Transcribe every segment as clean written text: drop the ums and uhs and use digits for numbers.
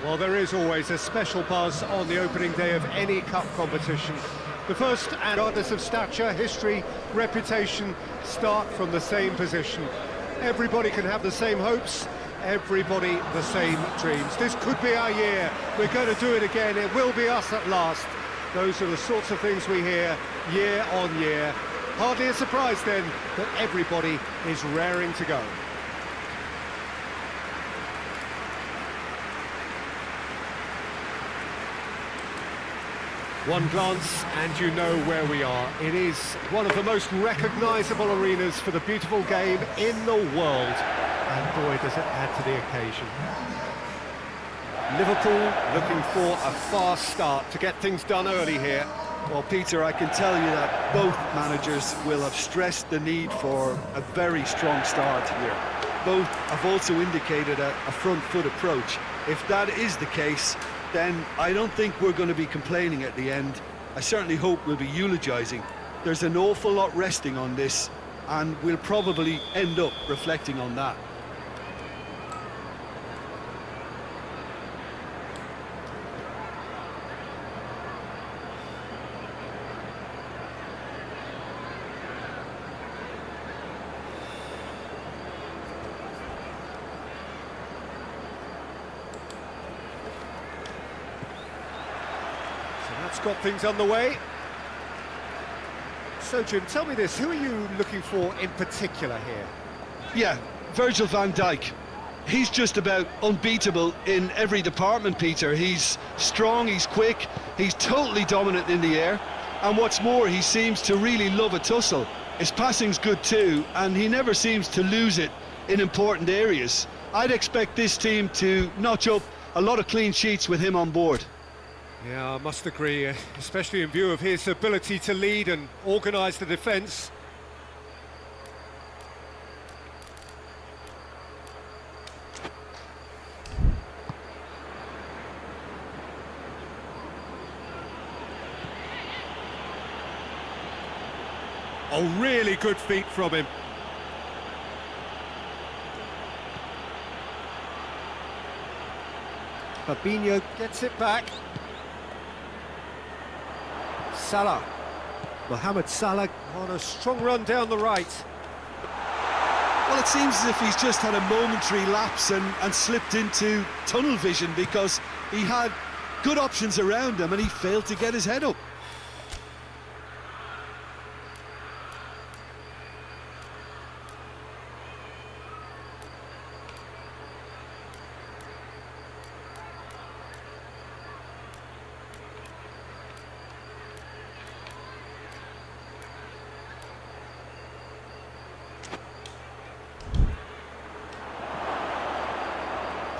Well, there is always a special buzz on the opening day of any cup competition. The first, and regardless of stature, history, reputation, start from the same position. Everybody can have the same hopes, everybody the same dreams. This could be our year. We're going to do it again. It will be us at last. Those are the sorts of things we hear year on year. Hardly a surprise then that everybody is raring to go. One glance and you know where we are. It is one of the most recognisable arenas for the beautiful game in the world. And boy, does it add to the occasion. Liverpool looking for a fast start to get things done early here. Well, Peter, I can tell you that both managers will have stressed the need for a very strong start here. Both have also indicated a front foot approach. If that is the case, then I don't think we're going to be complaining at the end. I certainly hope we'll be eulogising. There's an awful lot resting on this, and we'll probably end up reflecting on that. That's got things underway. So, Jim, tell me this, who are you looking for in particular here? Yeah, Virgil van Dijk. He's just about unbeatable in every department, Peter. He's strong, he's quick, he's totally dominant in the air, and what's more, he seems to really love a tussle. His passing's good too, and he never seems to lose it in important areas. I'd expect this team to notch up a lot of clean sheets with him on board. Yeah, I must agree, especially in view of his ability to lead and organise the defence. Oh, really good feet from him. Fabinho gets it back. Salah. Mohamed Salah on a strong run down the right. Well, it seems as if he's just had a momentary lapse and slipped into tunnel vision, because he had good options around him and he failed to get his head up.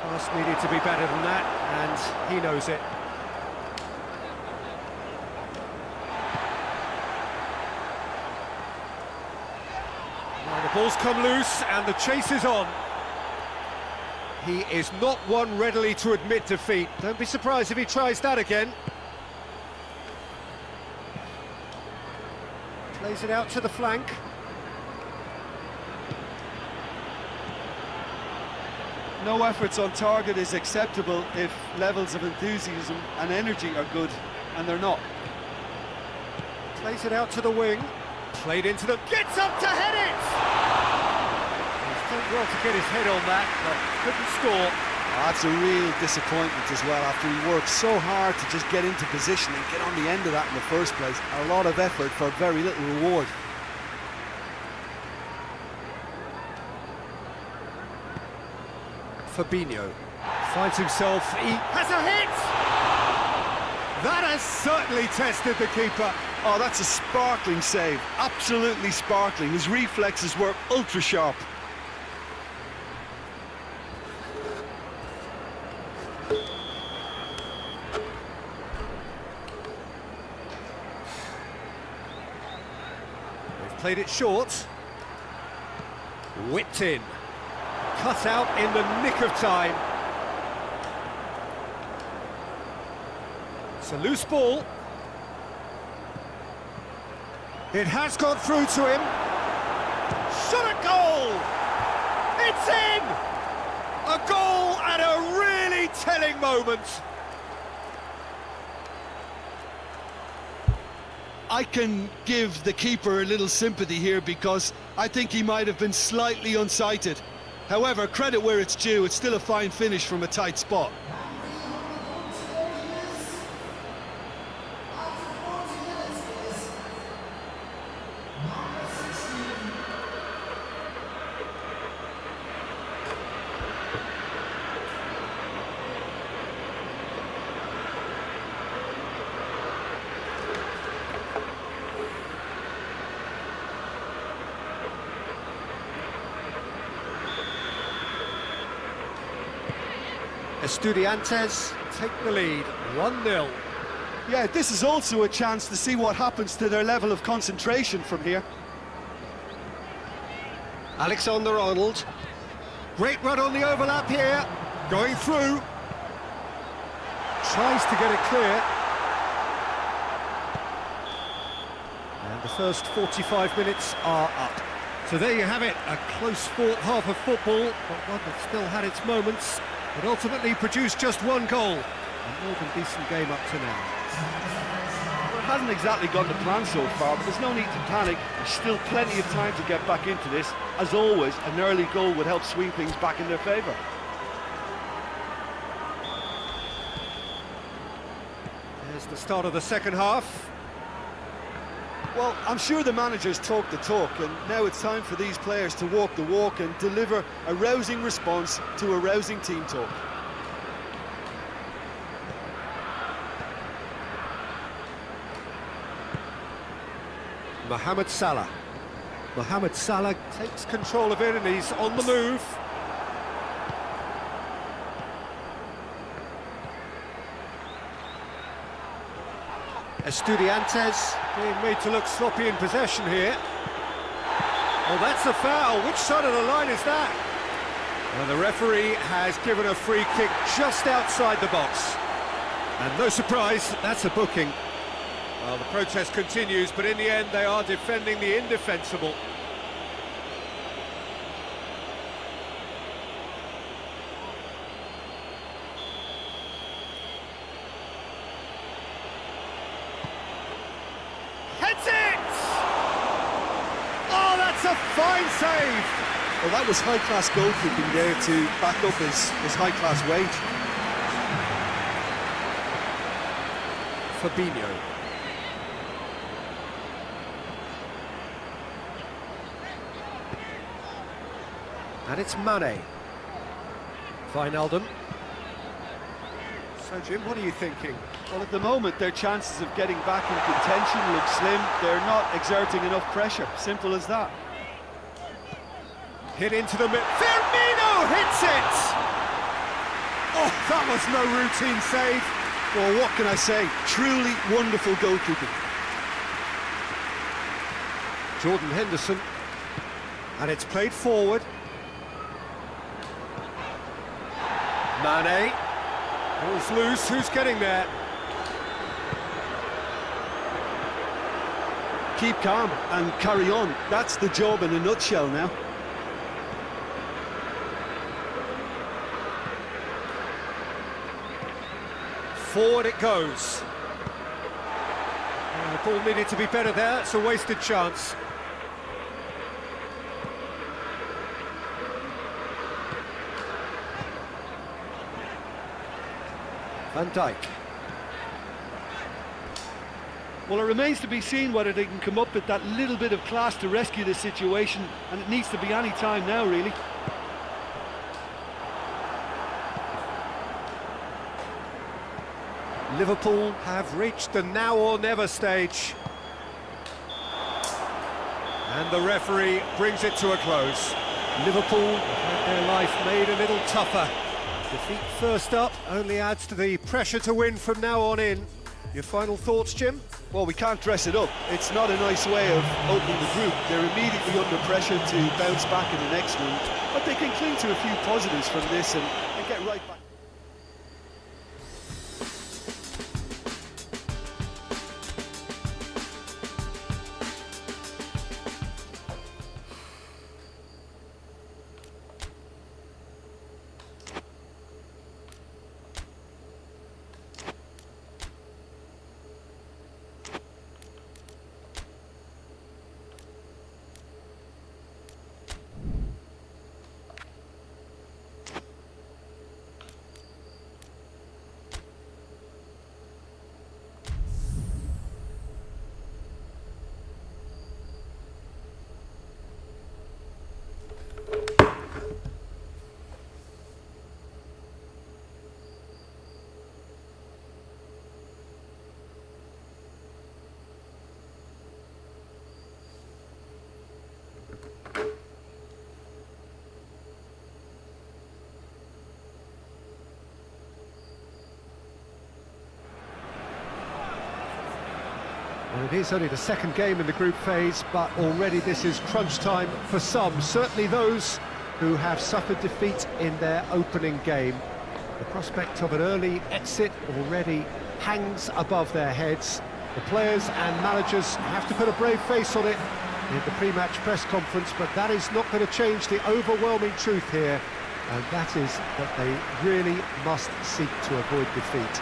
Pass needed to be better than that, and he knows it. Now the ball's come loose, and the chase is on. He is not one readily to admit defeat. Don't be surprised if he tries that again. Plays it out to the flank. No efforts on target is acceptable if levels of enthusiasm and energy are good, and they're not. Plays it out to the wing. Played into the... Gets up to head it! He's done well to get his head on that, but couldn't score. That's a real disappointment as well, after he worked so hard to just get into position and get on the end of that in the first place. A lot of effort for very little reward. Fabinho finds himself, he has a hit! That has certainly tested the keeper. Oh, that's a sparkling save, absolutely sparkling. His reflexes were ultra sharp. They've played it short. Whipped in. Cut out in the nick of time. It's a loose ball. It has gone through to him. Shot a goal! It's in! A goal at a really telling moment. I can give the keeper a little sympathy here because I think he might have been slightly unsighted. However, credit where it's due, it's still a fine finish from a tight spot. Estudiantes take the lead, 1-0. Yeah, this is also a chance to see what happens to their level of concentration from here. Alexander-Arnold. Great run on the overlap here. Going through. Tries to get it clear. And the first 45 minutes are up. So there you have it, a close-fought half of football, but one that still had its moments, but ultimately produced just one goal. A more than decent game up to now. Well, it hasn't exactly gone to plan so far, but there's no need to panic. There's still plenty of time to get back into this. As always, an early goal would help swing things back in their favour. There's the start of the second half. Well, I'm sure the managers talk the talk, and now it's time for these players to walk the walk and deliver a rousing response to a rousing team talk. Mohamed Salah. Mohamed Salah takes control of it and he's on the move. Estudiantes being made to look sloppy in possession here. Oh, that's a foul. Which side of the line is that? Well, the referee has given a free kick just outside the box. And no surprise, that's a booking. Well, the protest continues, but in the end they are defending the indefensible. Heads it! Oh, that's a fine save! Well, that was high-class goalkeeping there to back up his high-class wage. Fabinho. And it's Mane. Wijnaldum. So, Jim, what are you thinking? Well, at the moment, their chances of getting back in contention look slim. They're not exerting enough pressure. Simple as that. Hit into the mid. Firmino hits it! Oh, that was no routine save. Well, what can I say? Truly wonderful goalkeeping. Jordan Henderson. And it's played forward. Mane. Ball's loose. Who's getting there? Keep calm and carry on. That's the job in a nutshell now. Forward it goes. The ball needed to be better there. It's a wasted chance. Van Dijk. Well, it remains to be seen whether they can come up with that little bit of class to rescue this situation, and it needs to be any time now, really. Liverpool have reached the now or never stage. And the referee brings it to a close. Liverpool have had their life made a little tougher. Defeat first up only adds to the pressure to win from now on in. Your final thoughts, Jim? Well, we can't dress it up. It's not a nice way of opening the group. They're immediately under pressure to bounce back in the next one, but they can cling to a few positives from this and get right back. Well, it is only the second game in the group phase, but already this is crunch time for some, certainly those who have suffered defeat in their opening game. The prospect of an early exit already hangs above their heads. The players and managers have to put a brave face on it in the pre-match press conference, but that is not going to change the overwhelming truth here, and that is that they really must seek to avoid defeat.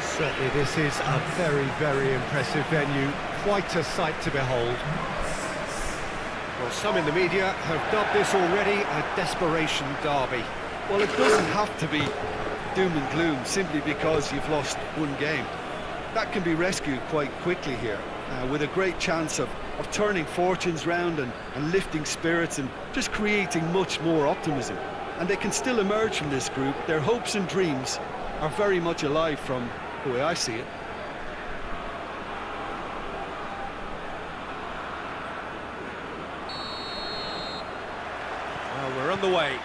Certainly this is a very, very impressive venue, quite a sight to behold. Well, some in the media have dubbed this already a desperation derby. Well, it doesn't have to be doom and gloom simply because you've lost one game. That can be rescued quite quickly here, with a great chance of turning fortunes round and lifting spirits and just creating much more optimism. And they can still emerge from this group. Their hopes and dreams are very much alive from the way I see it. Well, we're on the way.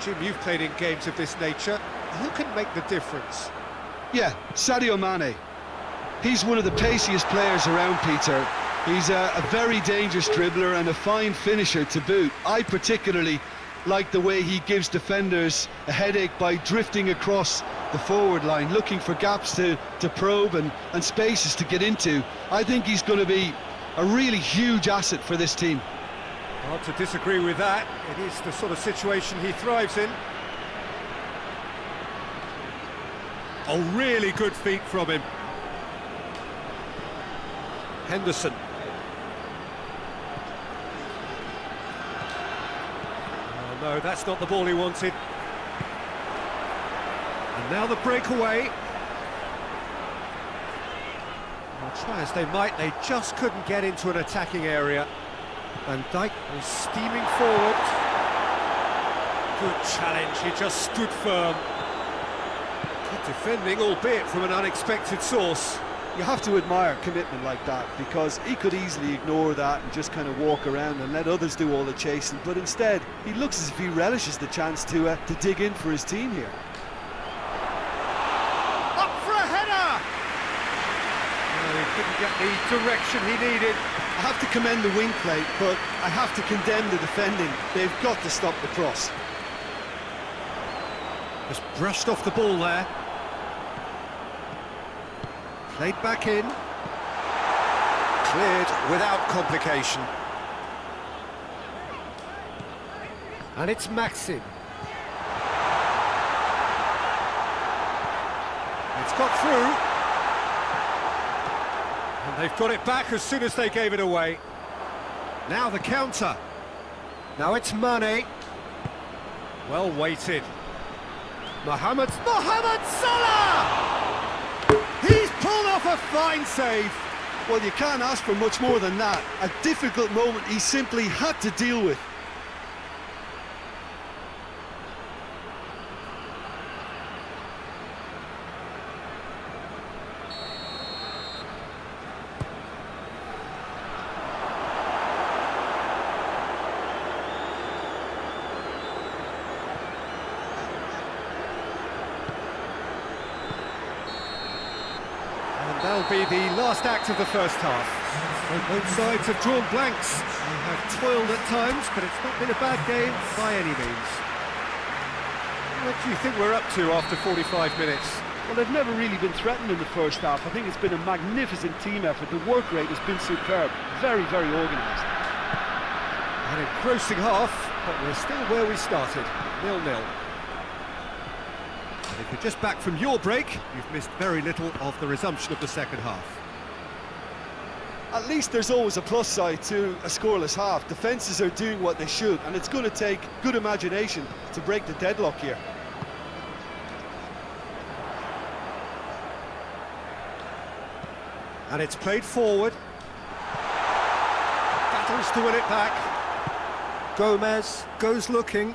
Jim, you've played in games of this nature. Who can make the difference? Yeah, Sadio Mane. He's one of the paciest players around, Peter. He's a very dangerous dribbler and a fine finisher to boot. I particularly like the way he gives defenders a headache by drifting across the forward line, looking for gaps to probe and spaces to get into. I think he's going to be a really huge asset for this team. Hard to disagree with that. It is the sort of situation he thrives in. Oh, really good feet from him. Henderson. Oh no, that's not the ball he wanted. And now the breakaway. Well, try as they might, they just couldn't get into an attacking area. Van Dijk was steaming forward. Good challenge, he just stood firm. Good defending, albeit from an unexpected source. You have to admire commitment like that, because he could easily ignore that and just kind of walk around and let others do all the chasing, but instead he looks as if he relishes the chance to dig in for his team here. Up for a header! No, he couldn't get the direction he needed. I have to commend the wing play, but I have to condemn the defending. They've got to stop the cross. Just brushed off the ball there. Played back in. Cleared without complication. And it's Maxim. It's got through. And they've got it back as soon as they gave it away. Now the counter. Now it's Mane. Well weighted. Mohamed Salah! He's pulled off a fine save. Well, you can't ask for much more than that. A difficult moment he simply had to deal with. That'll be the last act of the first half. Both sides have drawn blanks. They have toiled at times, but it's not been a bad game by any means. What do you think we're up to after 45 minutes? Well, they've never really been threatened in the first half. I think it's been a magnificent team effort. The work rate has been superb. Very, very organised. An engrossing half, but we're still where we started, 0-0. If you're just back from your break, you've missed very little of the resumption of the second half. At least there's always a plus side to a scoreless half. Defences are doing what they should, and it's going to take good imagination to break the deadlock here. And it's played forward. Battles to win it back. Gomez goes looking.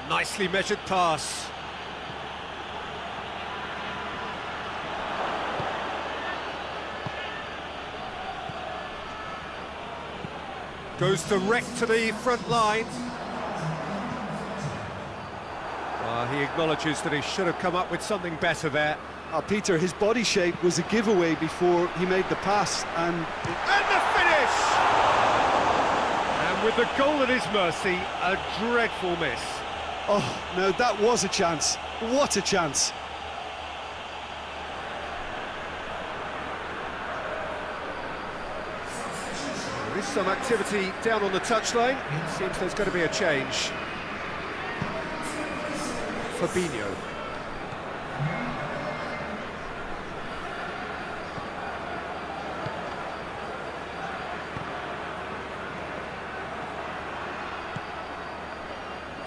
Nicely measured pass. Goes direct to the front line. He acknowledges that he should have come up with something better there. Peter, his body shape was a giveaway before he made the pass, and the finish! And with the goal at his mercy, a dreadful miss. oh, no, that was a chance. What a chance. There is some activity down on the touchline. It seems there's going to be a change. Fabinho.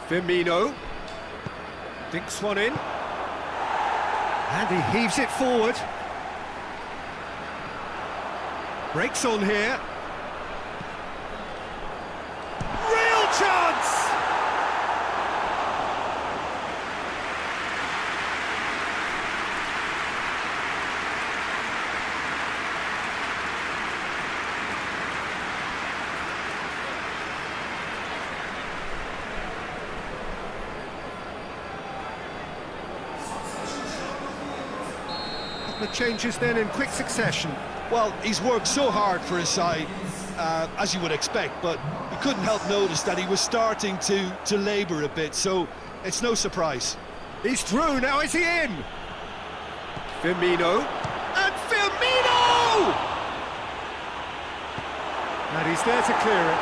Firmino dinks one in, and he heaves it forward. Breaks on here. Real chance! The changes then in quick succession. Well, he's worked so hard for his side, as you would expect, but you couldn't help notice that he was starting to labour a bit, so it's no surprise. He's through, now is he in? Firmino, and Firmino! And he's there to clear it.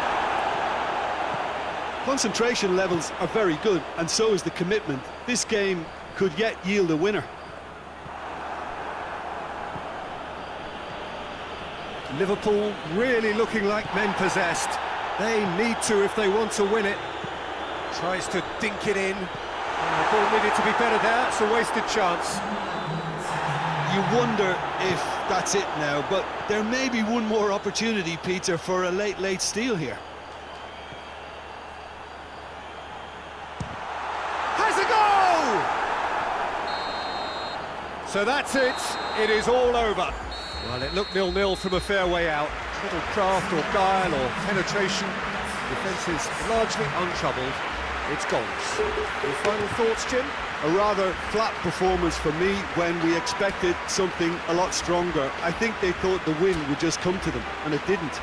Concentration levels are very good, and so is the commitment. This game could yet yield a winner. Liverpool really looking like men possessed. They need to if they want to win it. Tries to dink it in. The ball needed to be better there. It's a wasted chance. You wonder if that's it now, but there may be one more opportunity, Peter, for a late steal here. Has a goal! So that's it. It is all over. Well, it looked 0-0 from a fair way out. Little craft or guile or penetration. Defence is largely untroubled. It's goals. Your final thoughts, Jim? A rather flat performance for me when we expected something a lot stronger. I think they thought the win would just come to them, and it didn't.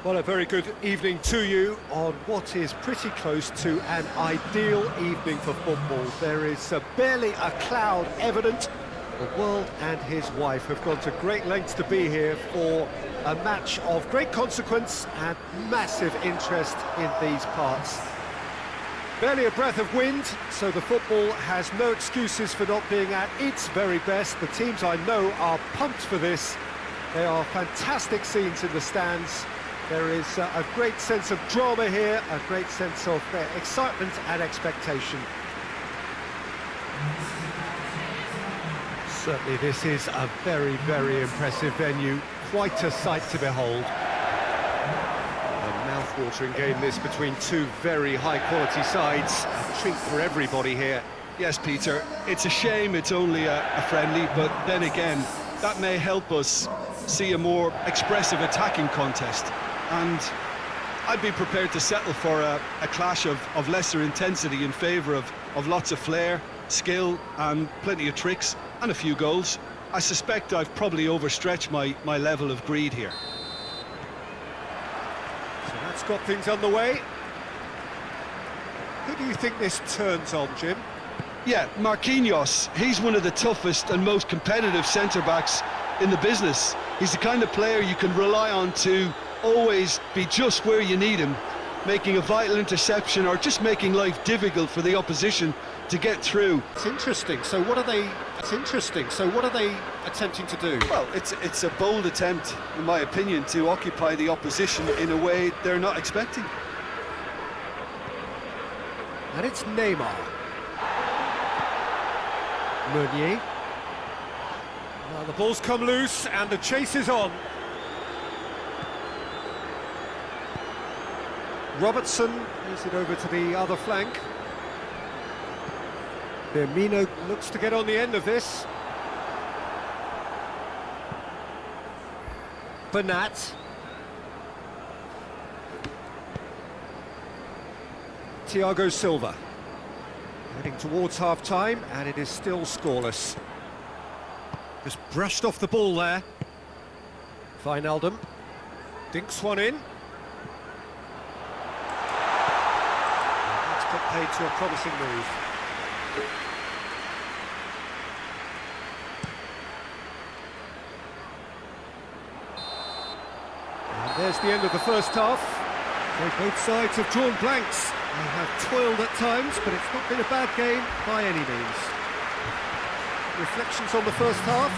Well, a very good evening to you on what is pretty close to an ideal evening for football. There is barely a cloud evident. The world and his wife have gone to great lengths to be here for a match of great consequence and massive interest in these parts. Barely a breath of wind, so the football has no excuses for not being at its very best. The teams I know are pumped for this. There are fantastic scenes in the stands. There is a great sense of drama here, a great sense of excitement and expectation. Certainly this is a very, very impressive venue, quite a sight to behold. A mouth-watering game this between two very high-quality sides, a treat for everybody here. Yes, Peter, it's a shame it's only a friendly, but then again, that may help us see a more expressive attacking contest. And I'd be prepared to settle for a clash of lesser intensity in favour of lots of flair, skill and plenty of tricks and a few goals. I suspect I've probably overstretched my level of greed here. So that's got things underway. Who do you think this turns on, Jim? Yeah, Marquinhos, he's one of the toughest and most competitive centre-backs in the business. He's the kind of player you can rely on to always be just where you need him, making a vital interception or just making life difficult for the opposition to get through. It's interesting. So what are they attempting to do? Well, it's a bold attempt, in my opinion, to occupy the opposition in a way they're not expecting. And it's Neymar. Meunier. Well, the ball's come loose and the chase is on. Robertson moves it over to the other flank. Firmino looks to get on the end of this. Bernat. Thiago Silva. Heading towards half-time, and it is still scoreless. Just brushed off the ball there. Wijnaldum. Dinks one in. That's put paid to a promising move. And there's the end of the first half. So both sides have drawn blanks. They have toiled at times, but it's not been a bad game by any means. Reflections on the first half?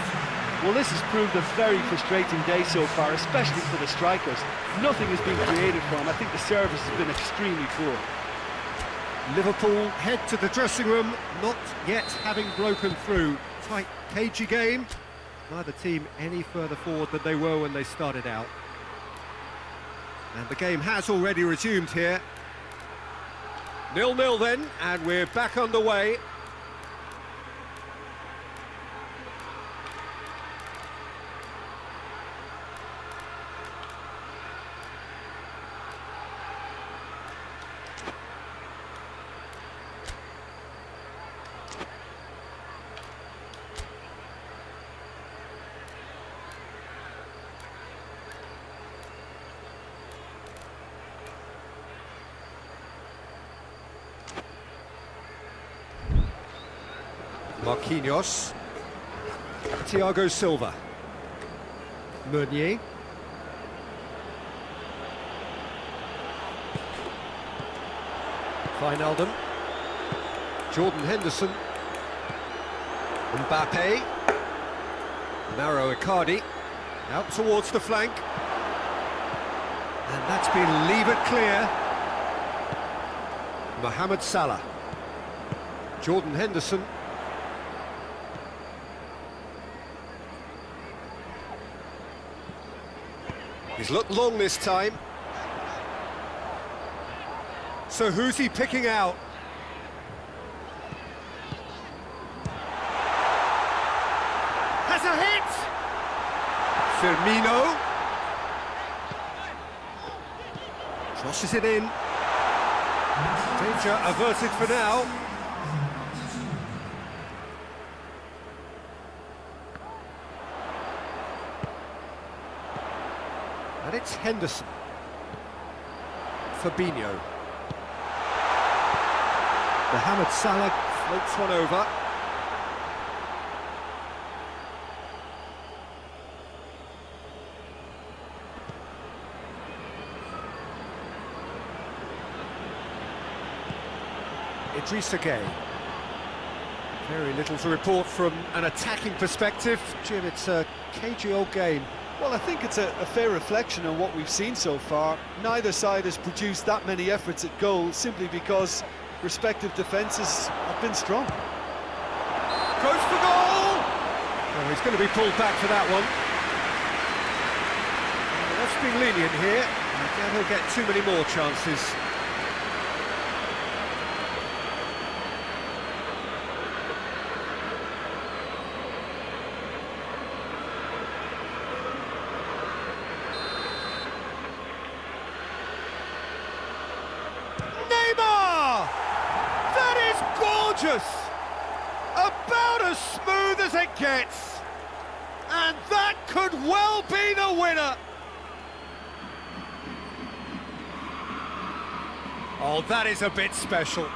Well, this has proved a very frustrating day so far, especially for the strikers. Nothing has been created for them. I think the service has been extremely poor. Liverpool head to the dressing room, not yet having broken through. Tight, cagey game. Neither team any further forward than they were when they started out. And the game has already resumed here. 0-0 then, and we're back underway. Marquinhos. Thiago Silva. Meunier. Wijnaldum. Jordan Henderson. Mbappe. Mauro Icardi. Out towards the flank. And that's been levered clear. Mohamed Salah. Jordan Henderson. He's looked long this time. So who's he picking out? Has a hit! Firmino. Crosses it in. Danger averted for now. And it's Henderson. Fabinho. Mohamed Salah floats one over. Idrissa Gueye. Very little to report from an attacking perspective. Jim, it's a cagey old game. Well, I think it's a fair reflection on what we've seen so far. Neither side has produced that many efforts at goal simply because respective defences have been strong. Goes for goal! Oh, he's going to be pulled back for that one. That's been lenient here. I doubt he'll get too many more chances. About as smooth as it gets, and that could well be the winner. Oh, that is a bit special.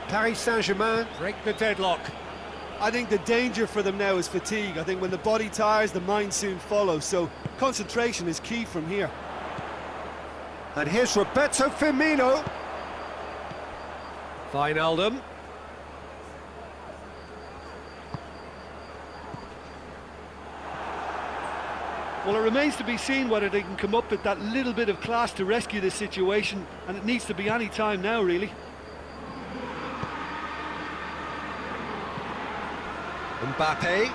Paris Saint-Germain break the deadlock. I think the danger for them now is fatigue. I think when the body tires, the mind soon follows, so concentration is key from here. And here's Roberto Firmino. Wijnaldum. Well, it remains to be seen whether they can come up with that little bit of class to rescue this situation, and it needs to be any time now, really. Mbappe.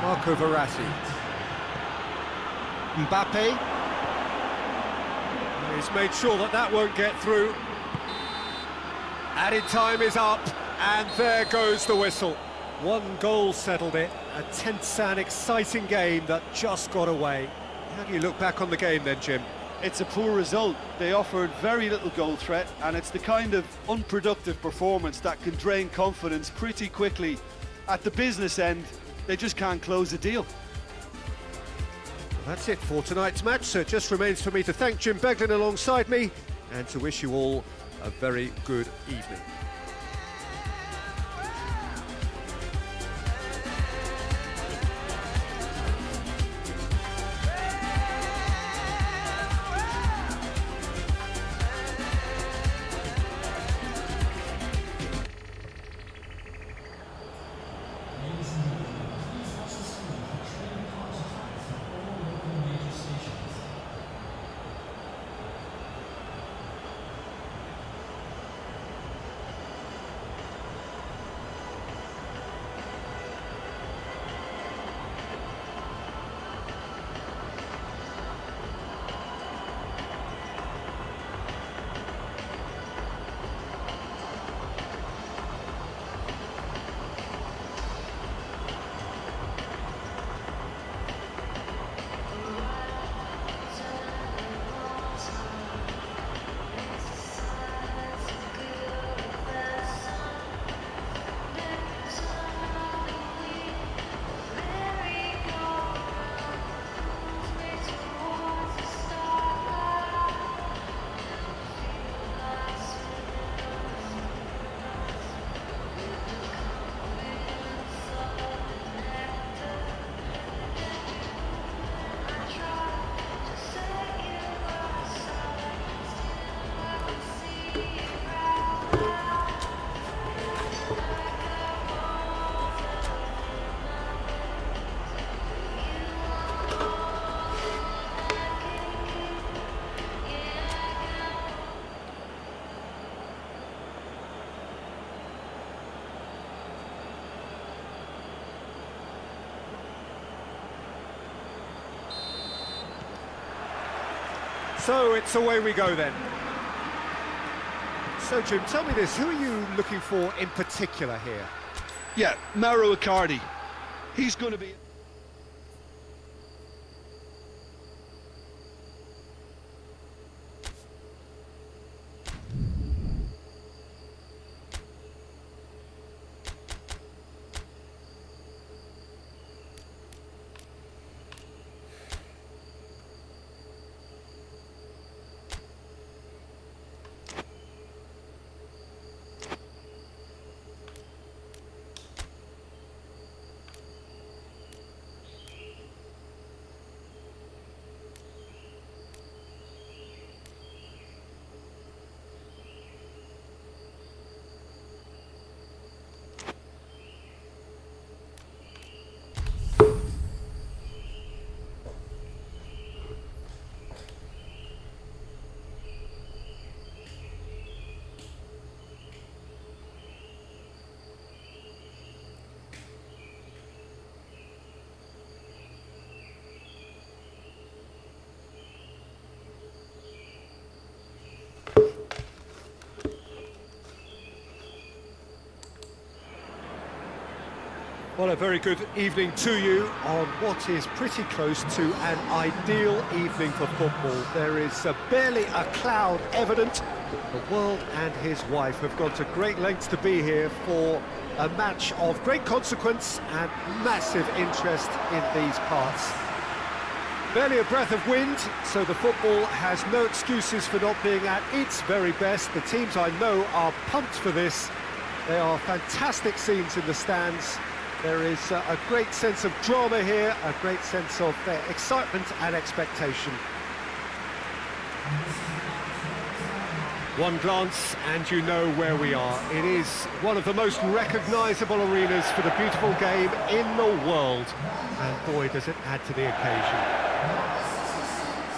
Marco Verratti. Mbappe. He's made sure that that won't get through. Added time is up, and there goes the whistle. One goal settled it. A tense and exciting game that just got away. How do you look back on the game then, Jim? It's a poor result. They offered very little goal threat, and it's the kind of unproductive performance that can drain confidence pretty quickly. At the business end, they just can't close the deal. That's it for tonight's match, so it just remains for me to thank Jim Beglin alongside me and to wish you all a very good evening. So it's away we go then. So, Jim, tell me this, who are you looking for in particular here? Yeah, Mauro Icardi. He's going to be... Well, a very good evening to you on what is pretty close to an ideal evening for football. There is barely a cloud evident. The world and his wife have gone to great lengths to be here for a match of great consequence and massive interest in these parts. Barely a breath of wind, so the football has no excuses for not being at its very best. The teams I know are pumped for this. They are fantastic scenes in the stands. There is a great sense of drama here, a great sense of excitement and expectation. One glance and you know where we are. It is one of the most recognisable arenas for the beautiful game in the world. And boy, does it add to the occasion.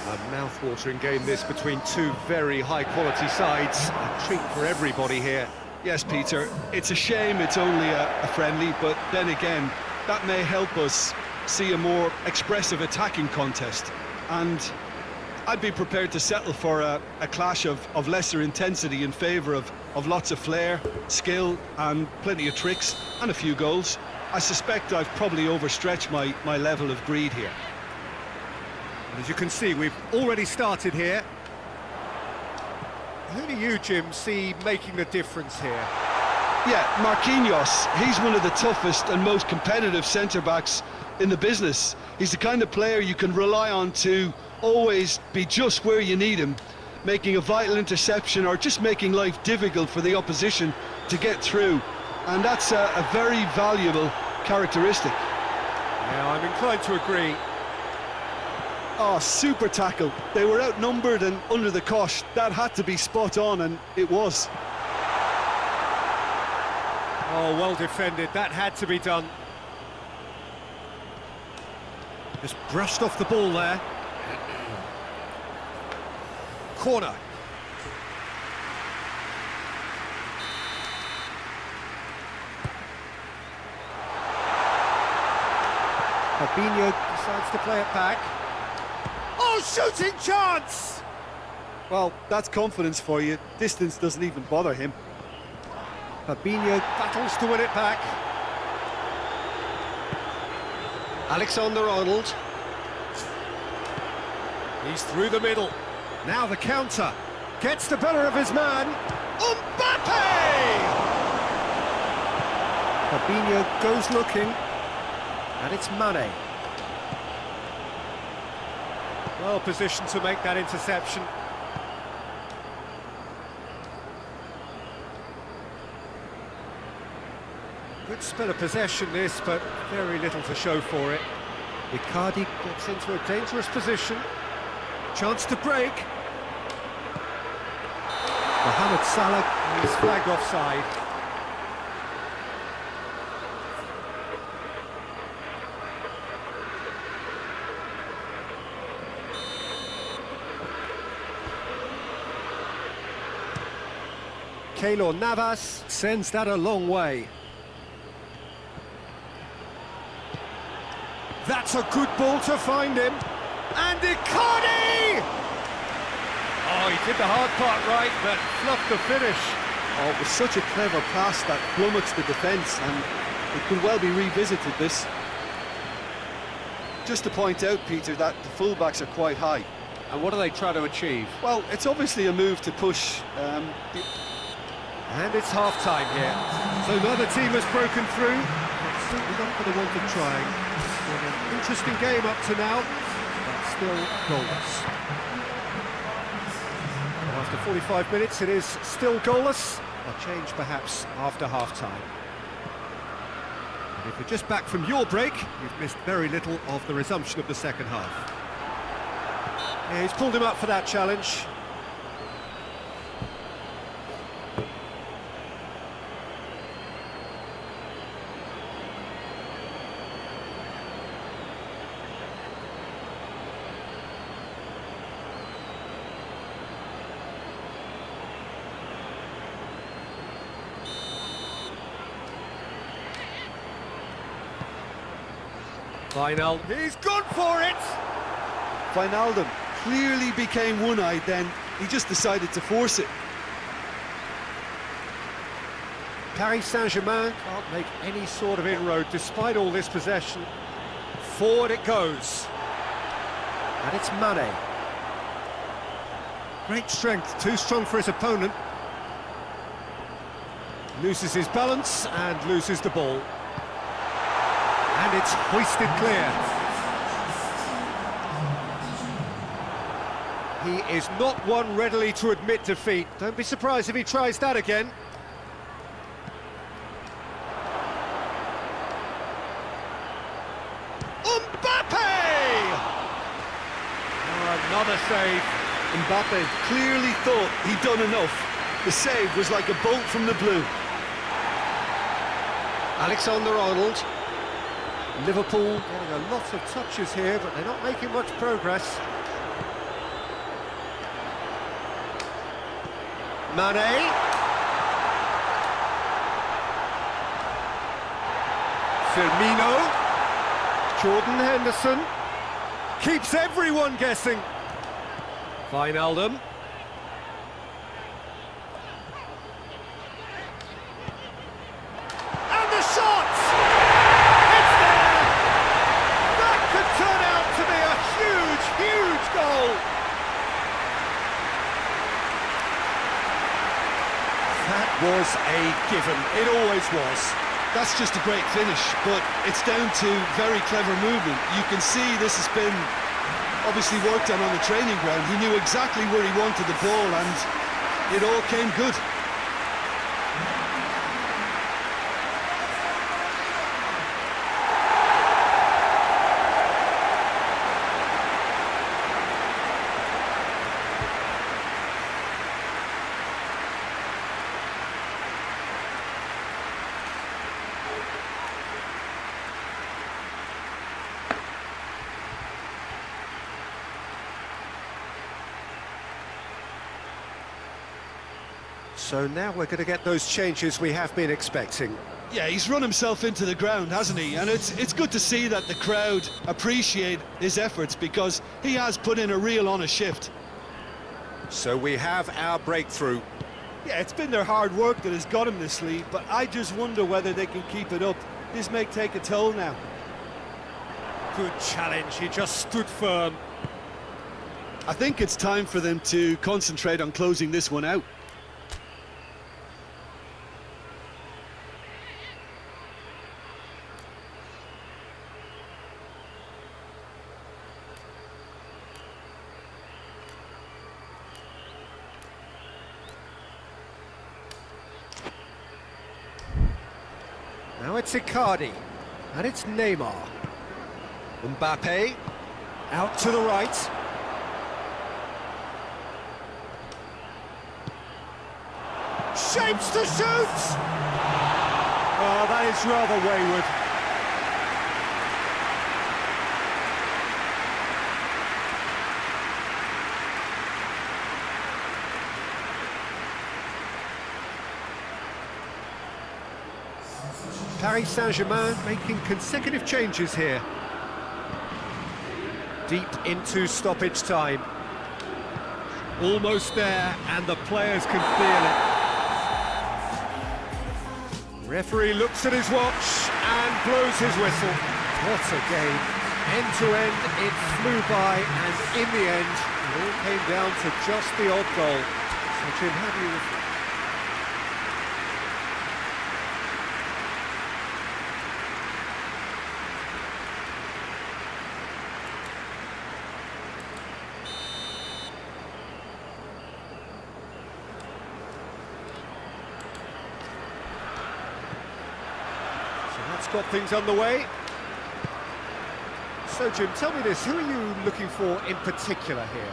A mouth-watering game this between two very high-quality sides. A treat for everybody here. Yes, Peter, it's a shame it's only a friendly, but then again, that may help us see a more expressive attacking contest. And I'd be prepared to settle for a clash of lesser intensity in favour of lots of flair, skill, and plenty of tricks, and a few goals. I suspect I've probably overstretched my level of greed here. As you can see, we've already started here. Who do you, Jim, see making the difference here? Yeah, Marquinhos. He's one of the toughest and most competitive centre-backs in the business. He's the kind of player you can rely on to always be just where you need him, making a vital interception or just making life difficult for the opposition to get through. And that's a very valuable characteristic. Yeah, I'm inclined to agree. Oh, super tackle. They were outnumbered and under the cosh. That had to be spot on, and it was. Oh, well defended. That had to be done. Just brushed off the ball there. Corner. Fabinho decides to play it back. Oh, shooting chance! Well, that's confidence for you. Distance doesn't even bother him. Fabinho battles to win it back. Alexander-Arnold. He's through the middle. Now the counter. Gets the better of his man. Mbappe! Fabinho goes looking. And it's Mane. Well positioned to make that interception. Good spell of possession this, but very little to show for it. Icardi gets into a dangerous position. Chance to break. Mohamed Salah is flagged offside. Keylor Navas sends that a long way. That's a good ball to find him. And Icardi! Oh, Oh, he did the hard part right, but fluffed the finish. Oh, it was such a clever pass that flummoxed the defence, and it could well be revisited, this. Just to point out, Peter, that the fullbacks are quite high. And what are they trying to achieve? Well, it's obviously a move to push... And it's half-time here. So neither team has broken through. But certainly not for the want of trying. Been an interesting game up to now, but still goalless. After 45 minutes, it is still goalless. A change perhaps after half-time. And if you're just back from your break, you've missed very little of the resumption of the second half. Yeah, he's pulled him up for that challenge. Final. He's gone for it! Wijnaldum clearly became one-eyed then. He just decided to force it. Paris Saint-Germain can't make any sort of inroad despite all this possession. Forward it goes. And it's Mane. Great strength, too strong for his opponent. Loses his balance and loses the ball. And it's hoisted clear. He is not one readily to admit defeat. Don't be surprised if he tries that again. Mbappe! Oh, another save. Mbappe clearly thought he'd done enough. The save was like a bolt from the blue. Alexander-Arnold. Liverpool getting a lot of touches here, but they're not making much progress. Mane. Firmino. Jordan Henderson. Keeps everyone guessing. Wijnaldum. And the shot! It's there! That could turn out to be a huge, huge goal! That was a given. It always was. That's just a great finish, but it's down to very clever movement. You can see this has been obviously worked on the training ground. He knew exactly where he wanted the ball, and it all came good. So now we're going to get those changes we have been expecting. Yeah, he's run himself into the ground, hasn't he? And it's good to see that the crowd appreciate his efforts, because he has put in a real honest shift. So we have our breakthrough. Yeah, it's been their hard work that has got him this lead, but I just wonder whether they can keep it up. This may take a toll now. Good challenge, he just stood firm. I think it's time for them to concentrate on closing this one out. Now it's Icardi, and it's Neymar. Mbappe, out to the right. Shapes to shoot! Oh, that is rather wayward. Paris Saint-Germain making consecutive changes here. Deep into stoppage time. Almost there, and the players can feel it. Referee looks at his watch and blows his whistle. What a game. End to end, it flew by, and in the end, it all came down to just the odd goal. So Jim, how do you... That's got things underway. So, Jim, tell me this, who are you looking for in particular here?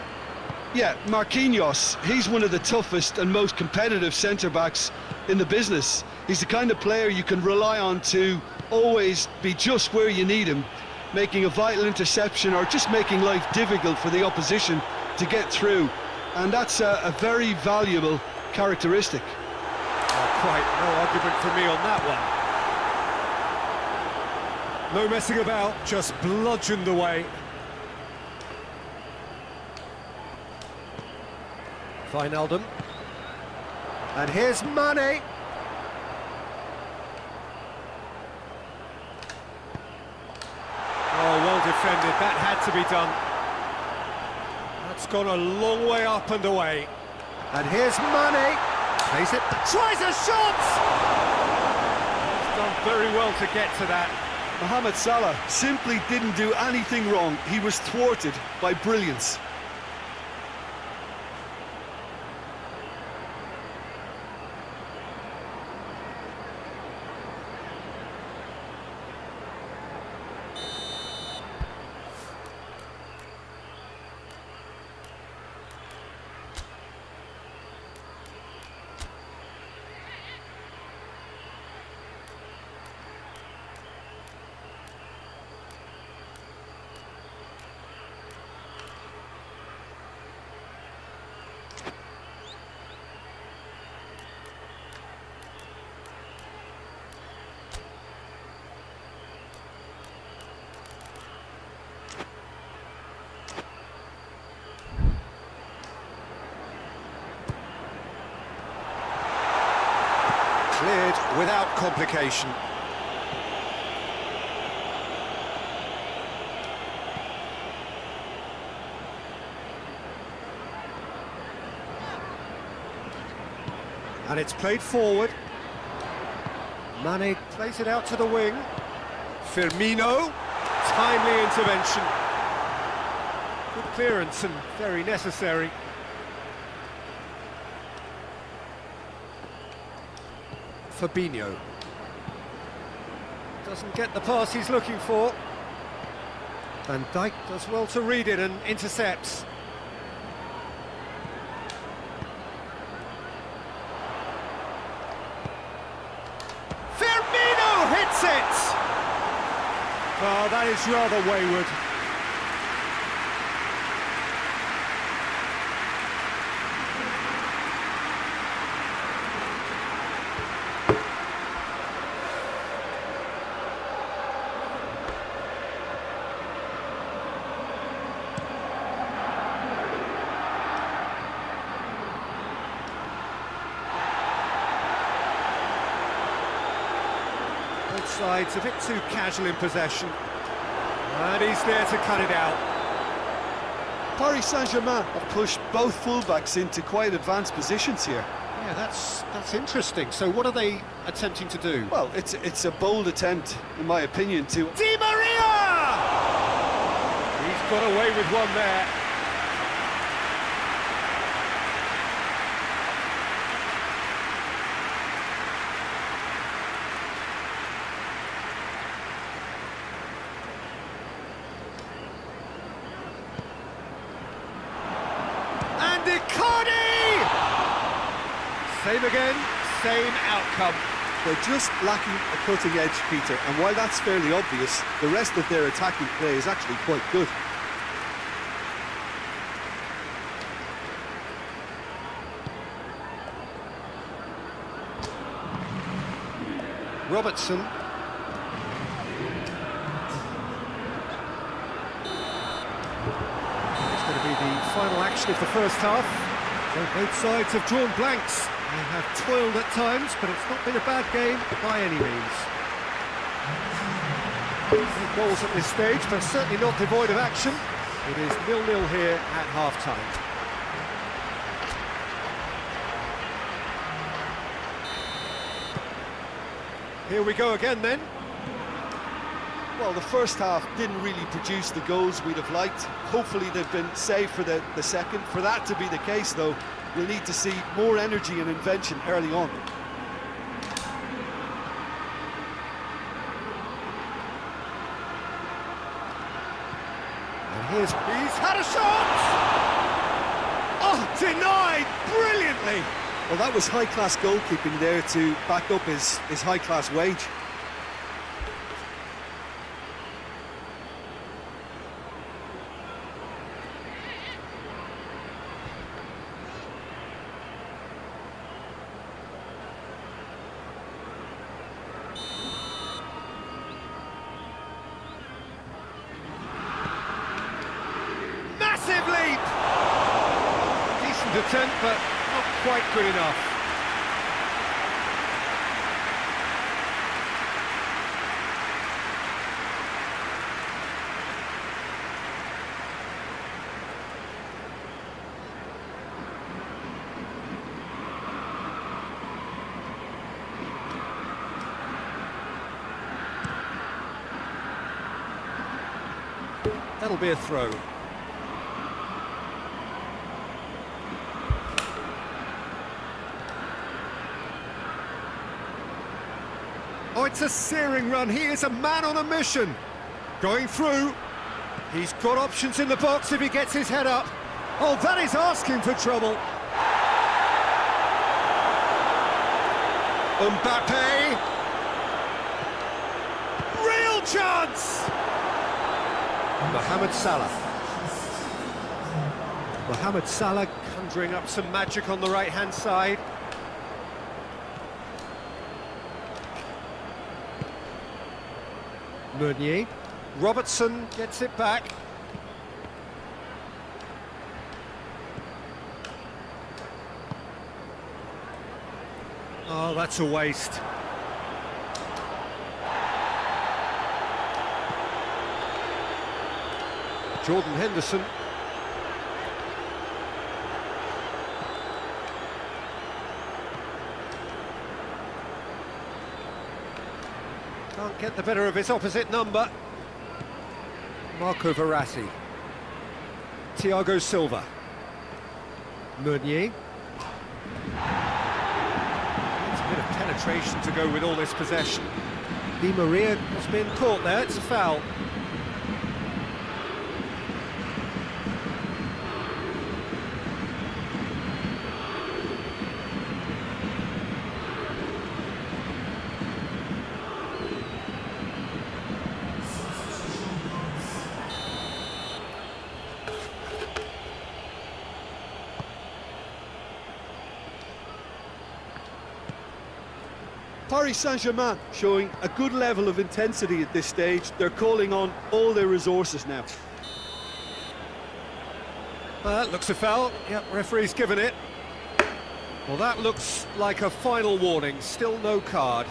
Yeah, Marquinhos. He's one of the toughest and most competitive centre-backs in the business. He's the kind of player you can rely on to always be just where you need him, making a vital interception or just making life difficult for the opposition to get through. And that's a very valuable characteristic. Quite no argument for me on that one. No messing about, just bludgeoned away. Wijnaldum. And here's Mane. Oh, well defended, that had to be done. That's gone a long way up and away. And here's Mane. Plays it, tries a shot! He's done very well to get to that. Mohamed Salah simply didn't do anything wrong. He was thwarted by brilliance. Cleared without complication. And it's played forward. Mane plays it out to the wing. Firmino, timely intervention. Good clearance and very necessary. Fabinho doesn't get the pass he's looking for. Van Dijk does well to read it and intercepts. Firmino hits it! Oh, that is rather wayward. Both sides a bit too casual in possession. And he's there to cut it out. Paris Saint-Germain have pushed both fullbacks into quite advanced positions here. Yeah, that's interesting. So what are they attempting to do? Well, it's a bold attempt, in my opinion, to... Di Maria! He's got away with one there. Same again, same outcome. They're just lacking a cutting edge, Peter, and while that's fairly obvious, the rest of their attacking play is actually quite good. Robertson. It's going to be the final action of the first half. Well, both sides have drawn blanks. They have toiled at times, but it's not been a bad game by any means. No goals at this stage, but certainly not devoid of action. It is 0-0 here at half-time. Here we go again then. Well, the first half didn't really produce the goals we'd have liked. Hopefully they've been saved for the second. For that to be the case, though, we'll need to see more energy and invention early on. And he's had a shot! Oh, denied brilliantly! Well, that was high-class goalkeeping there to back up his high-class wage. Massive leap! Decent attempt, but not quite good enough. That'll be a throw. Oh, it's a searing run. He is a man on a mission. Going through. He's got options in the box if he gets his head up. Oh, that is asking for trouble. Mbappe. Real chance. Mohamed Salah. Mohamed Salah conjuring up some magic on the right-hand side. Meunier. Robertson gets it back. Oh, that's a waste. Jordan Henderson. Can't get the better of his opposite number. Marco Verratti. Thiago Silva. Meunier. It's a bit of penetration to go with all this possession. Di Maria has been caught there, it's a foul. Paris Saint-Germain showing a good level of intensity at this stage. They're calling on all their resources now. That looks a foul. Yep, referee's given it. Well, that looks like a final warning. Still no card.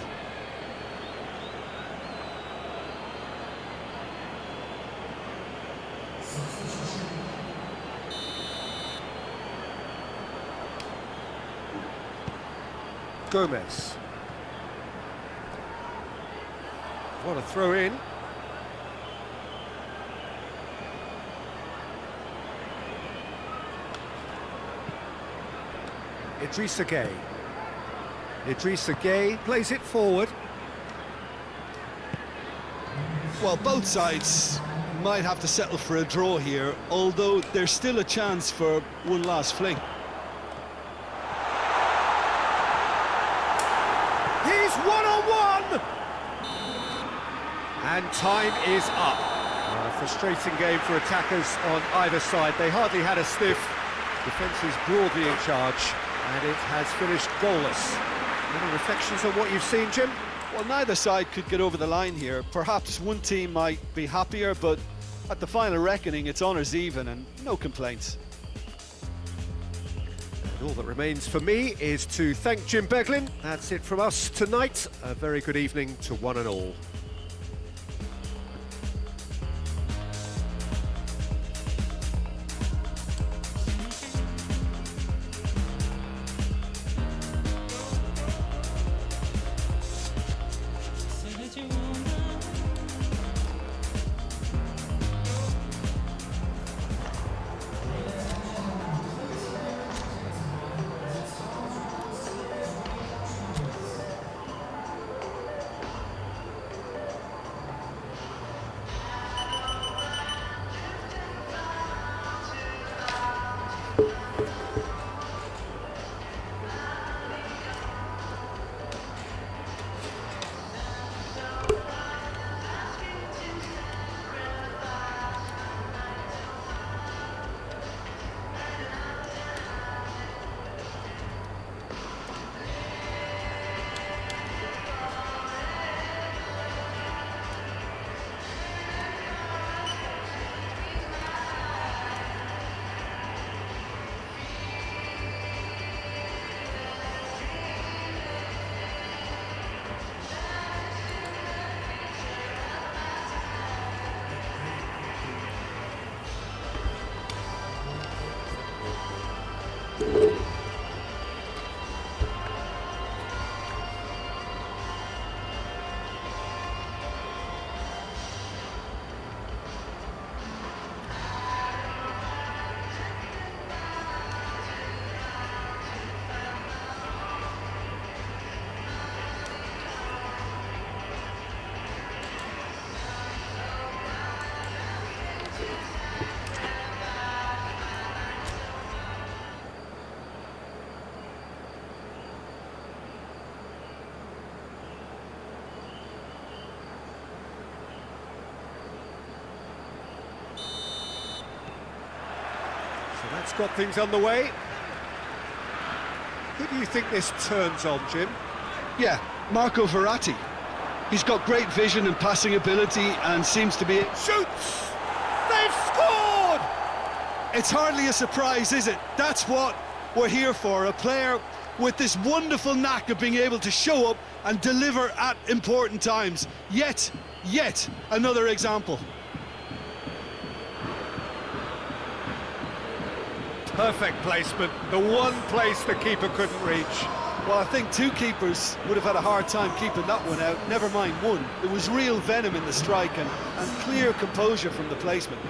Gomez. What a throw in. Idrissa Gueye. Idrissa Gueye plays it forward. Well, both sides might have to settle for a draw here, although there's still a chance for one last fling. He's one-on-one! And time is up. A frustrating game for attackers on either side. They hardly had a sniff. Defence is broadly in charge, and it has finished goalless. Any reflections on what you've seen, Jim? Well, neither side could get over the line here. Perhaps one team might be happier, but at the final reckoning, it's honours even and no complaints. All that remains for me is to thank Jim Beglin. That's it from us tonight. A very good evening to one and all. So that's got things underway. Who do you think this turns on, Jim? Yeah, Marco Verratti. He's got great vision and passing ability and seems to be... Shoots! They've scored! It's hardly a surprise, is it? That's what we're here for, a player with this wonderful knack of being able to show up and deliver at important times. Yet another example. Perfect placement, the one place the keeper couldn't reach. Well, I think two keepers would have had a hard time keeping that one out, never mind one. There was real venom in the strike and clear composure from the placement.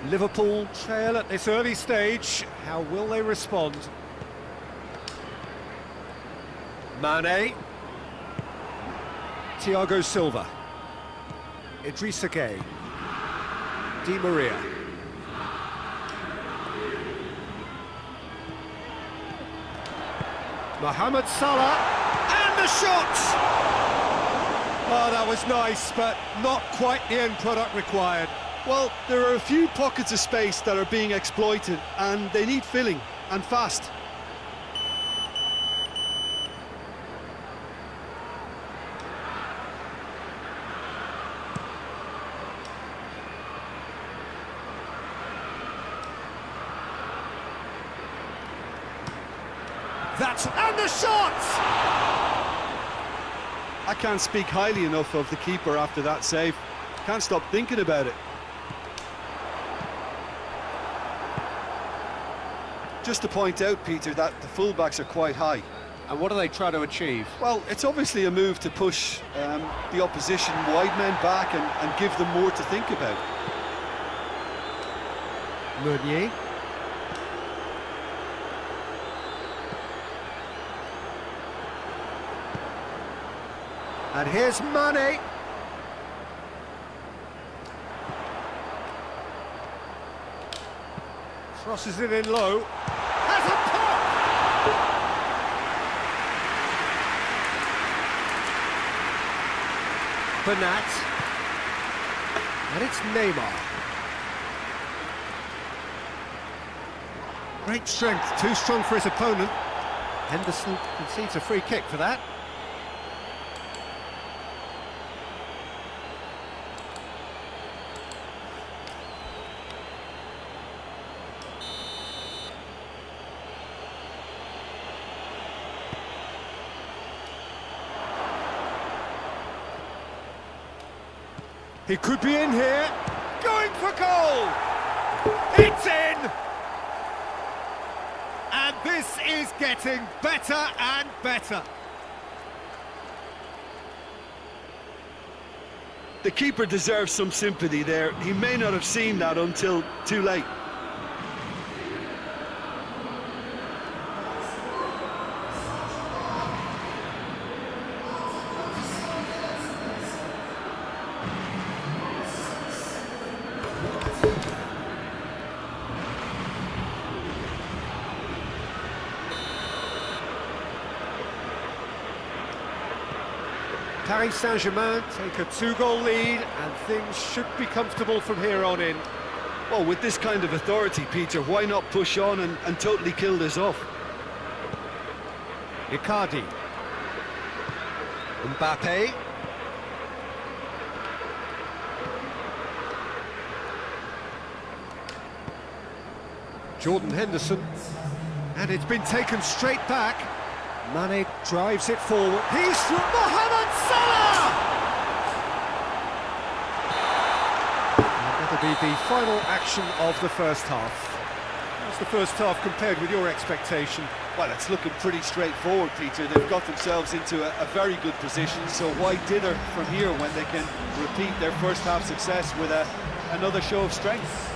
Liverpool trail at this early stage. How will they respond? Mane. Thiago Silva. Idrissa Gueye. Di Maria. Mohamed Salah. And the shot! Oh, that was nice, but not quite the end product required. Well, there are a few pockets of space that are being exploited and they need filling, and fast. And the shot! I can't speak highly enough of the keeper after that save. Can't stop thinking about it. Just to point out, Peter, that the fullbacks are quite high. And what do they try to achieve? Well, it's obviously a move to push the opposition wide men back and give them more to think about. Meunier. And here's Mane. Crosses it in low. Has a pop! Bernat. And it's Neymar. Great strength, too strong for his opponent. Henderson concedes a free kick for that. He could be in here. Going for goal! It's in! And this is getting better and better. The keeper deserves some sympathy there. He may not have seen that until too late. Paris Saint-Germain take a 2-goal lead and things should be comfortable from here on in. Well, with this kind of authority, Peter, why not push on and totally kill this off? Icardi. Mbappe. Jordan Henderson. And it's been taken straight back. Mane drives it forward. He's through. Mohamed Salah! And that'll be the final action of the first half. How's the first half compared with your expectation? Well, it's looking pretty straightforward, Peter. They've got themselves into a very good position, so why dither from here when they can repeat their first half success with another show of strength?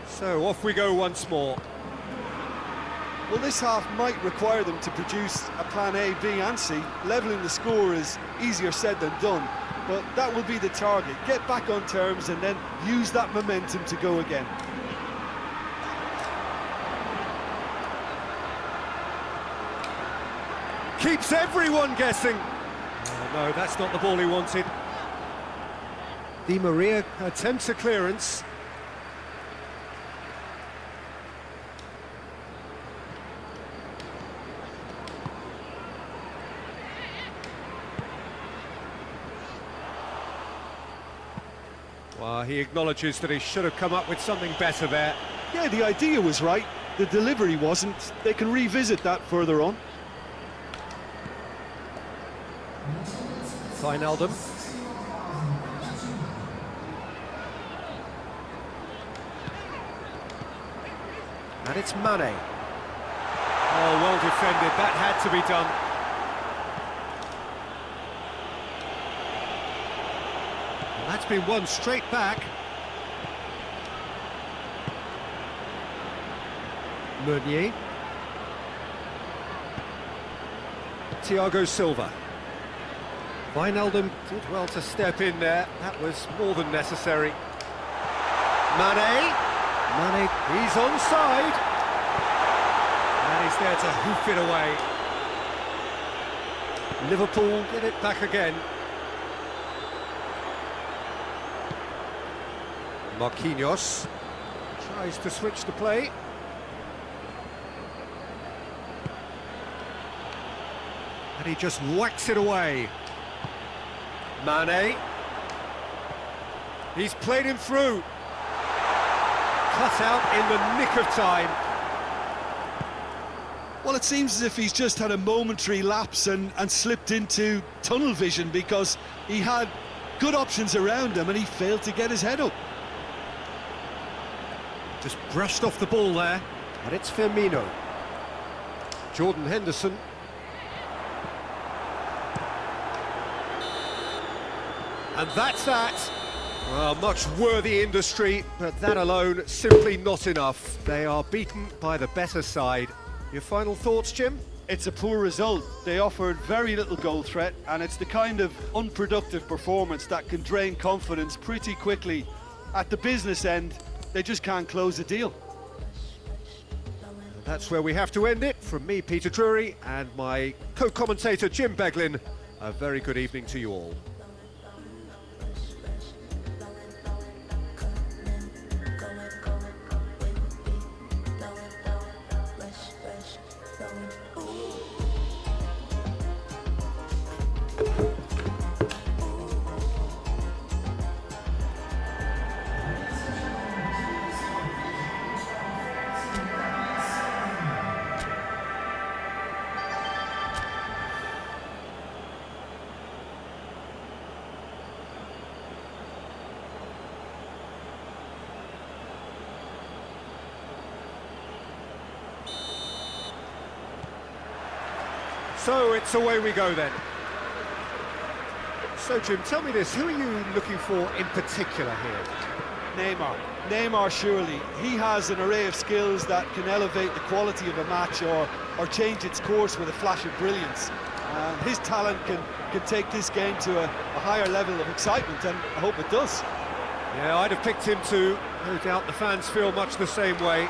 So off we go once more. Well, this half might require them to produce a plan A, B and C. Levelling the score is easier said than done, but that will be the target. Get back on terms and then use that momentum to go again. Keeps everyone guessing. Oh, no, that's not the ball he wanted. Di Maria attempts a clearance. Well, he acknowledges that he should have come up with something better there. Yeah, the idea was right. The delivery wasn't. They can revisit that further on. Wijnaldum. And it's Mane. Oh, well defended. That had to be done. And that's been won straight back. Meunier. Thiago Silva. Wijnaldum did well to step in there. That was more than necessary. Mane. Mane, he's onside. is there to hoof it away. Liverpool get it back again. Marquinhos tries to switch the play. And he just whacks it away. Mane. He's played him through. Cut out in the nick of time. Well, it seems as if he's just had a momentary lapse and slipped into tunnel vision, because he had good options around him and he failed to get his head up. Just brushed off the ball there. And it's Firmino. Jordan Henderson. And that's that. Well, much worthy industry, but that alone simply not enough. They are beaten by the better side. Your final thoughts, Jim? It's a poor result. They offered very little goal threat, and it's the kind of unproductive performance that can drain confidence pretty quickly. At the business end, they just can't close the deal. That's where we have to end it. From me, Peter Drury, and my co-commentator, Jim Beglin, a very good evening to you all. So it's away we go then. So Jim, tell me this, who are you looking for in particular here? Neymar surely. He has an array of skills that can elevate the quality of a match or change its course with a flash of brilliance. His talent can take this game to a higher level of excitement, and I hope it does. Yeah, I'd have picked him too. No doubt the fans feel much the same way.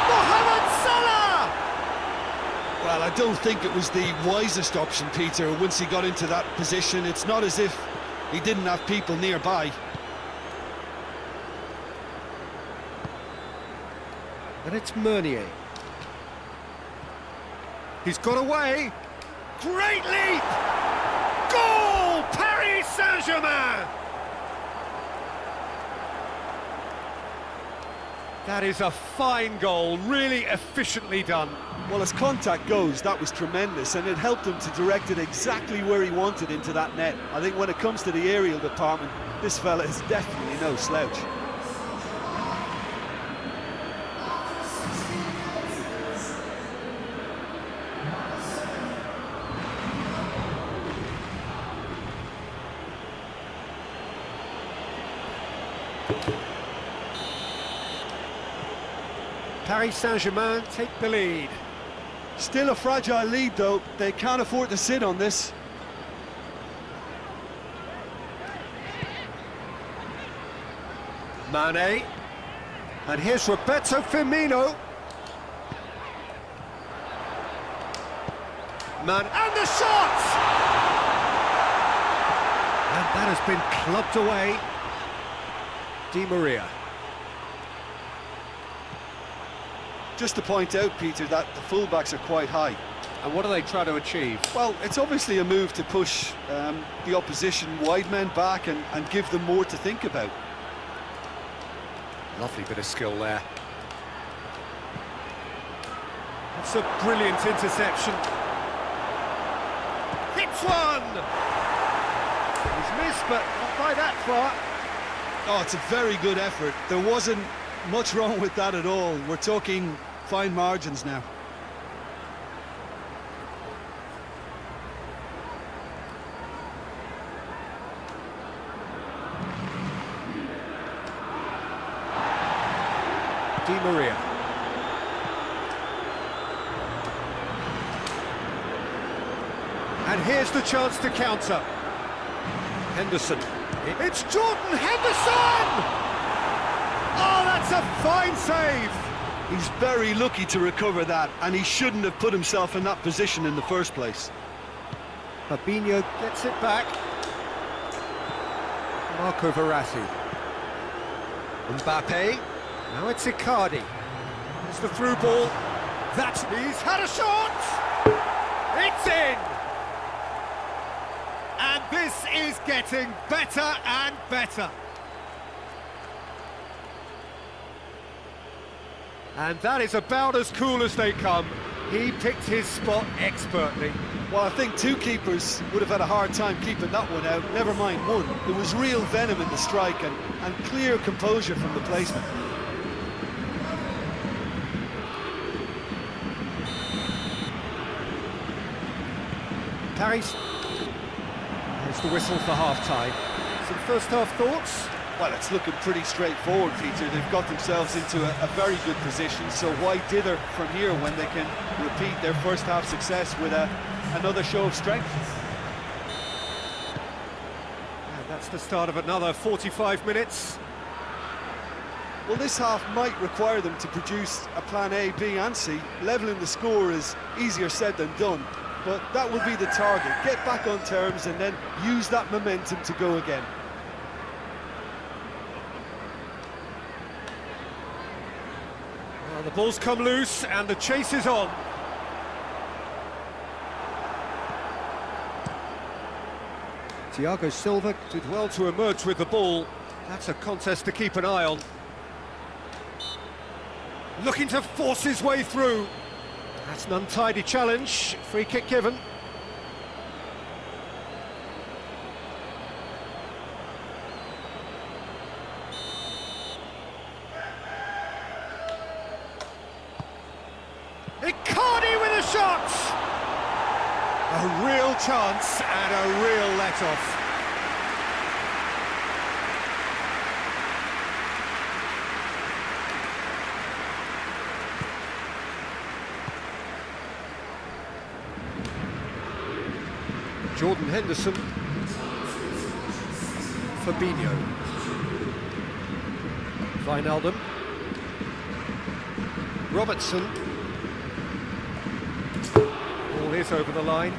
Mohamed Salah! Well, I don't think it was the wisest option, Peter, once he got into that position. It's not as if he didn't have people nearby. And it's Meunier. He's got away. Great leap! Goal! Paris Saint-Germain! That is a fine goal, really efficiently done. Well, as contact goes, that was tremendous, and it helped him to direct it exactly where he wanted into that net. I think when it comes to the aerial department, this fella is definitely no slouch. Paris Saint-Germain take the lead. Still a fragile lead, though. They can't afford to sit on this. Mane. And here's Roberto Firmino. And the shot! And that has been clubbed away. Di Maria. Just to point out, Peter, that the fullbacks are quite high. And what are they trying to achieve? Well, it's obviously a move to push the opposition wide men back and give them more to think about. Lovely bit of skill there. That's a brilliant interception. Hits one! He's missed, but not by that far. Oh, it's a very good effort. There wasn't much wrong with that at all. We're talking fine margins now. Di Maria. And here's the chance to counter. Henderson. It's Jordan Henderson! Oh, that's a fine save! He's very lucky to recover that, and he shouldn't have put himself in that position in the first place. Fabinho gets it back. Marco Verratti. Mbappe. Now it's Icardi. It's the through ball. He's had a shot! It's in! And this is getting better and better. And that is about as cool as they come. He picked his spot expertly. Well, I think two keepers would have had a hard time keeping that one out, never mind one. There was real venom in the strike and clear composure from the placement. Paris. There's the whistle for half-time. Some first-half thoughts? Well, it's looking pretty straightforward, Peter. They've got themselves into a very good position, so why dither from here when they can repeat their first-half success with another show of strength? And that's the start of another 45 minutes. Well, this half might require them to produce a plan A, B and C. Levelling the score is easier said than done, but that will be the target. Get back on terms and then use that momentum to go again. Well, the ball's come loose and the chase is on. Thiago Silva did well to emerge with the ball. That's a contest to keep an eye on. Looking to force his way through. That's an untidy challenge. Free kick given. Icardi with a shot! A real chance and a real let-off. Jordan Henderson. Fabinho. Wijnaldum. Robertson. Ball is over the line.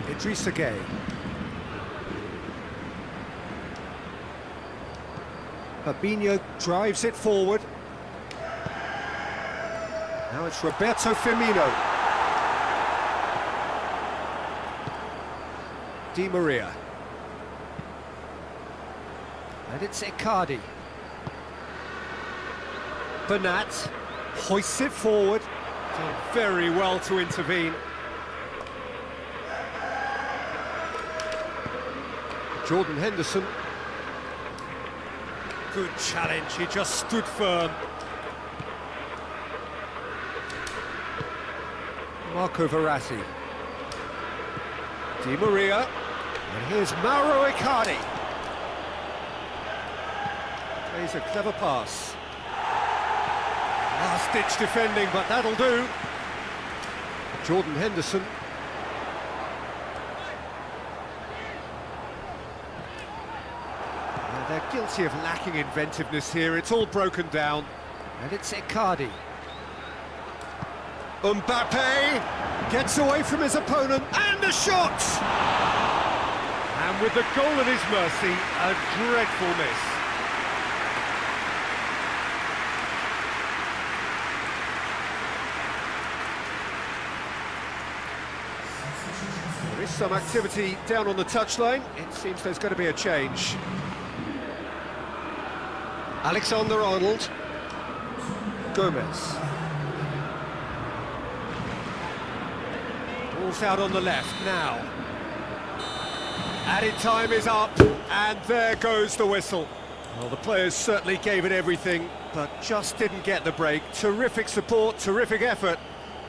Idrissa Gueye. Fabinho drives it forward. Now it's Roberto Firmino. Di Maria. And it's Icardi. Bernat hoists it forward. Done very well to intervene. Jordan Henderson. Good challenge, he just stood firm. Marco Verratti. Di Maria. And here's Mauro Icardi. Plays a clever pass. Last-ditch defending, but that'll do. Jordan Henderson. They're guilty of lacking inventiveness here. It's all broken down. And it's Icardi. Mbappe gets away from his opponent, and the shot! And with the goal at his mercy, a dreadful miss. There is some activity down on the touchline. It seems there's going to be a change. Alexander-Arnold. Gomez. Ball's out on the left now. Added time is up, and there goes the whistle. Well, the players certainly gave it everything, but just didn't get the break. Terrific support, terrific effort,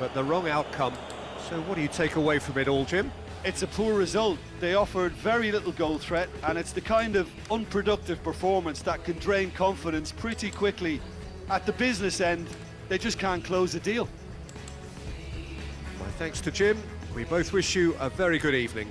but the wrong outcome. So what do you take away from it all, Jim? It's a poor result. They offered very little goal threat, and it's the kind of unproductive performance that can drain confidence pretty quickly. At the business end, they just can't close a deal. My thanks to Jim. We both wish you a very good evening.